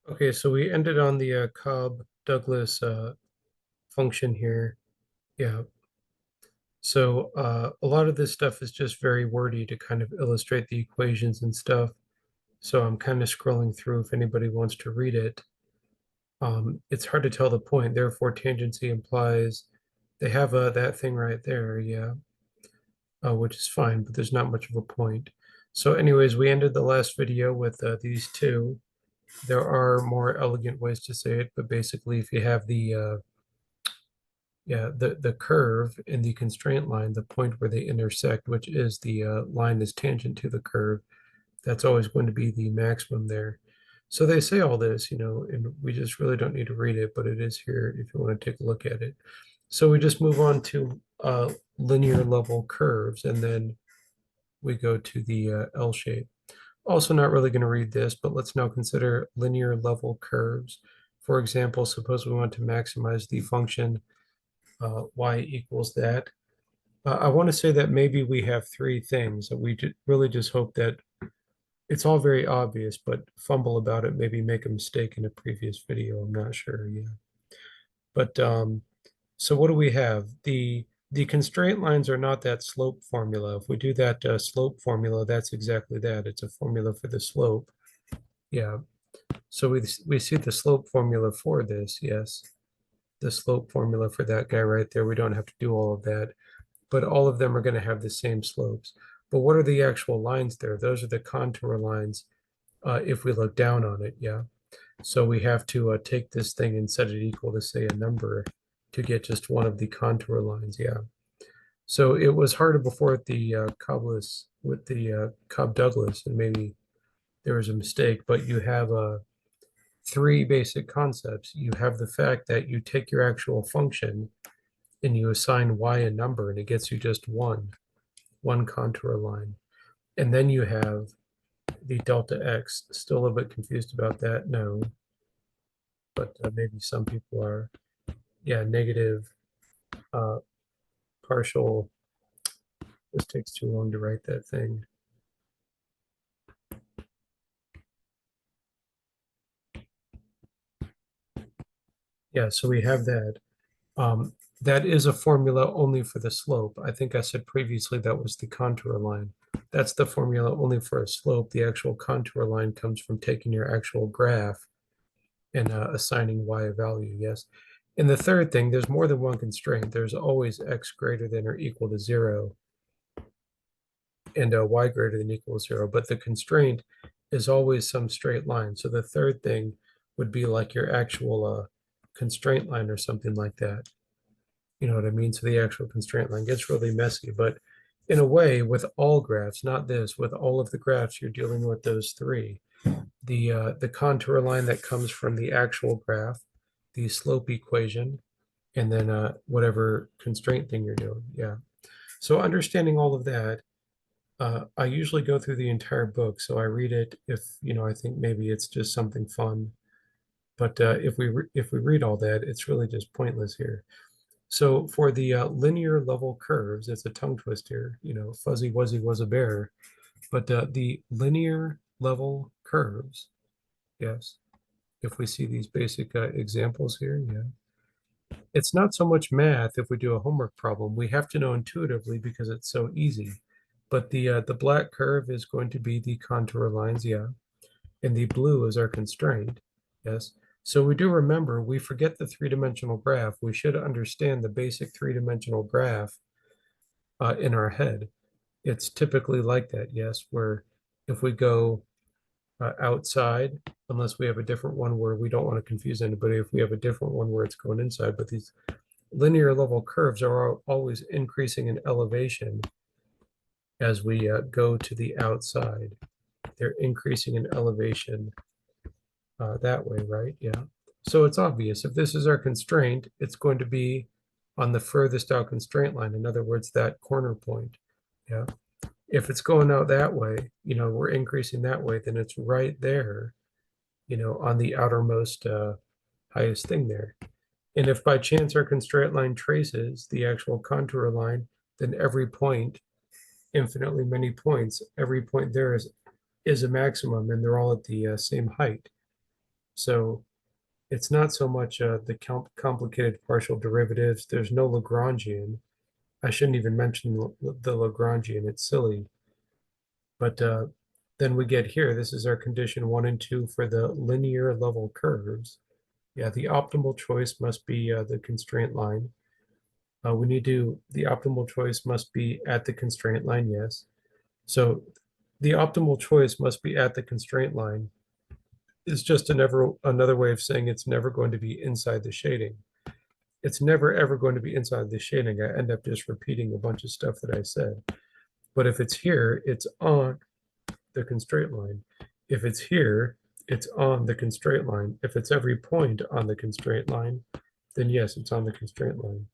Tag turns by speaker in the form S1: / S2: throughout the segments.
S1: Okay, so we ended on the Cobb Douglas function here. Yeah. So a lot of this stuff is just very wordy to kind of illustrate the equations and stuff. So I'm kind of scrolling through if anybody wants to read it. It's hard to tell the point. Therefore, tangency implies they have that thing right there. Yeah. Which is fine, but there's not much of a point. So anyways, we ended the last video with these two. There are more elegant ways to say it, but basically if you have the curve in the constraint line, the point where they intersect, which is the line is tangent to the curve, that's always going to be the maximum there. So they say all this, and we just really don't need to read it, but it is here if you want to take a look at it. So we just move on to linear level curves, and then we go to the L shape. Also not really going to read this, but let's now consider linear level curves. For example, suppose we want to maximize the function y equals that. I want to say that maybe we have three things that we really just hope that it's all very obvious, but fumble about it, maybe make a mistake in a previous video. I'm not sure. Yeah. But so what do we have? The constraint lines are not that slope formula. If we do that slope formula, that's exactly that. It's a formula for the slope. Yeah. So we see the slope formula for this. Yes. The slope formula for that guy right there. We don't have to do all of that, but all of them are going to have the same slopes. But what are the actual lines there? Those are the contour lines if we look down on it, yeah. So we have to take this thing and set it equal to, say, a number to get just one of the contour lines, yeah. So it was harder before with the Cobb Douglas, and maybe there was a mistake, but you have three basic concepts. You have the fact that you take your actual function and you assign y a number, and it gets you just one contour line. And then you have the delta x. Still a little bit confused about that. No, but maybe some people are. Yeah, negative uh, partial. This takes too long to write that thing. Yeah, so we have that. That is a formula only for the slope. I think I said previously that was the contour line. That's the formula only for a slope. The actual contour line comes from taking your actual graph and assigning y a value, yes. And the third thing, there's more than one constraint. There's always x greater than or equal to 0 and y greater than or equal to 0, but the constraint is always some straight line. So the third thing would be like your actual constraint line or something like that. You know what I mean? So the actual constraint line gets really messy, but in a way, with all graphs, not this, with all of the graphs, you're dealing with those three. The contour line that comes from the actual graph, the slope equation, and then whatever constraint thing you're doing. Yeah. So understanding all of that, I usually go through the entire book. So I read it if, I think maybe it's just something fun. But if we read all that, it's really just pointless here. So for the linear level curves, it's a tongue twister, fuzzy wuzzy was a bear. But the linear level curves, yes, if we see these basic examples here, yeah. It's not so much math if we do a homework problem. We have to know intuitively because it's so easy. But the black curve is going to be the contour lines, yeah. And the blue is our constraint, yes. So we do remember, we forget the three-dimensional graph. We should understand the basic three-dimensional graph in our head. It's typically like that, yes, where if we go outside, unless we have a different one where we don't want to confuse anybody, if we have a different one where it's going inside, but these linear level curves are always increasing in elevation as we go to the outside. They're increasing in elevation that way, right? Yeah. So it's obvious. If this is our constraint, it's going to be on the furthest out constraint line. In other words, that corner point. Yeah. If it's going out that way, we're increasing that way, then it's right there, on the outermost highest thing there. And if by chance our constraint line traces the actual contour line, then every point, infinitely many points, every point there is a maximum and they're all at the same height. So it's not so much the complicated partial derivatives. There's no Lagrangian. I shouldn't even mention the Lagrangian. It's silly. But then we get here. This is our condition 1 and 2 for the linear level curves. Yeah, the optimal choice must be the constraint line. The optimal choice must be at the constraint line, yes. So the optimal choice must be at the constraint line is just another way of saying it's never going to be inside the shading. It's never ever going to be inside the shading. I end up just repeating a bunch of stuff that I said. But if it's here, it's on the constraint line. If it's here, it's on the constraint line. If it's every point on the constraint line, then yes, it's on the constraint line.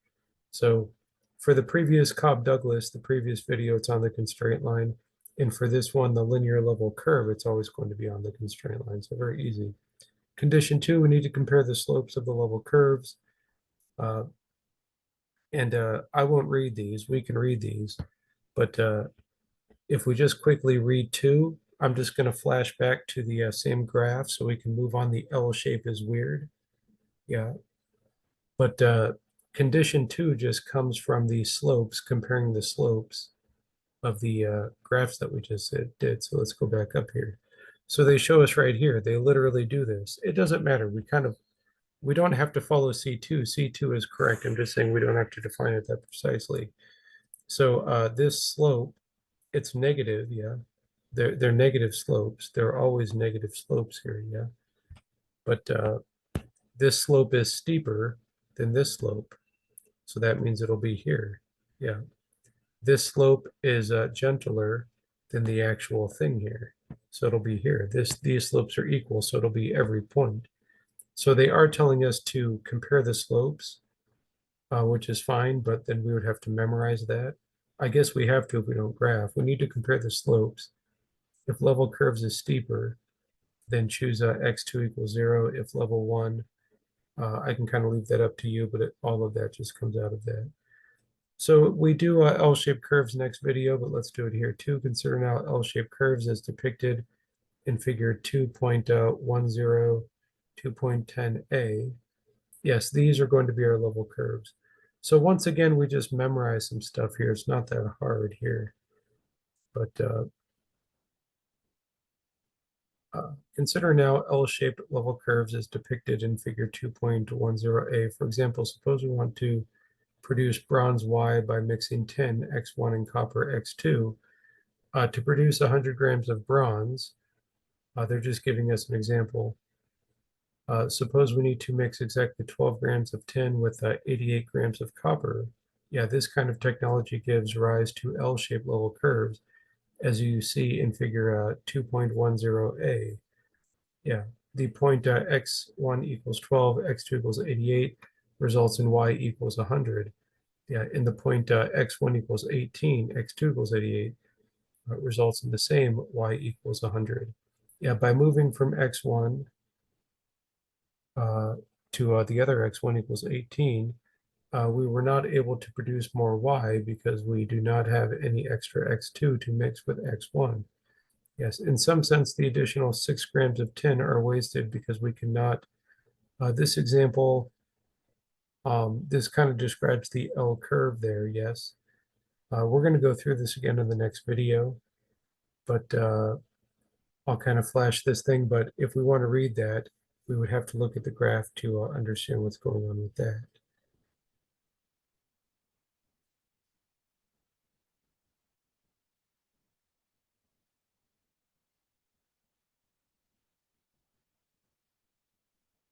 S1: So for the previous Cobb Douglas, the previous video, it's on the constraint line. And for this one, the linear level curve, it's always going to be on the constraint line. So very easy. Condition 2, we need to compare the slopes of the level curves. Uh, and I won't read these. We can read these. But if we just quickly read 2, I'm just going to flash back to the same graph so we can move on. The L shape is weird. Yeah. But condition 2 just comes from the slopes, comparing the slopes of the graphs that we just did. So let's go back up here. So they show us right here. They literally do this. It doesn't matter. We don't have to follow C2. C2 is correct. I'm just saying we don't have to define it that precisely. So this slope, it's negative, yeah. They're negative slopes. There are always negative slopes here, yeah. But this slope is steeper than this slope. So that means it'll be here, yeah. This slope is gentler than the actual thing here. So it'll be here. These slopes are equal, so it'll be every point. So they are telling us to compare the slopes, which is fine, but then we would have to memorize that. I guess we have to if we don't graph. We need to compare the slopes. If level curves is steeper, then choose x2 equals 0. If level 1, I can kind of leave that up to you, but all of that just comes out of that. So we do L-shaped curves next video, but let's do it here too. Consider now L-shaped curves as depicted in figure 2.10, 2.10a. Yes, these are going to be our level curves. So once again, we just memorize some stuff here. It's not that hard here. But consider now L-shaped level curves as depicted in figure 2.10a. For example, suppose we want to produce bronze Y by mixing tin, X1, and copper, X2. To produce 100 grams of bronze, they're just giving us an example. Suppose we need to mix exactly 12 grams of tin with 88 grams of copper. Yeah, this kind of technology gives rise to L-shaped level curves, as you see in figure 2.10a. Yeah, the point x1 equals 12, x2 equals 88 results in y equals 100. Yeah, in the point x1 equals 18, x2 equals 88 results in the same y equals 100. Yeah, by moving from x1 to the other x1 equals 18, we were not able to produce more y because we do not have any extra x2 to mix with x1. Yes, in some sense, the additional 6 grams of tin are wasted because we cannot. This example, this kind of describes the L curve there, yes. We're going to go through this again in the next video, but I'll kind of flash this thing. But if we want to read that, we would have to look at the graph to understand what's going on with that.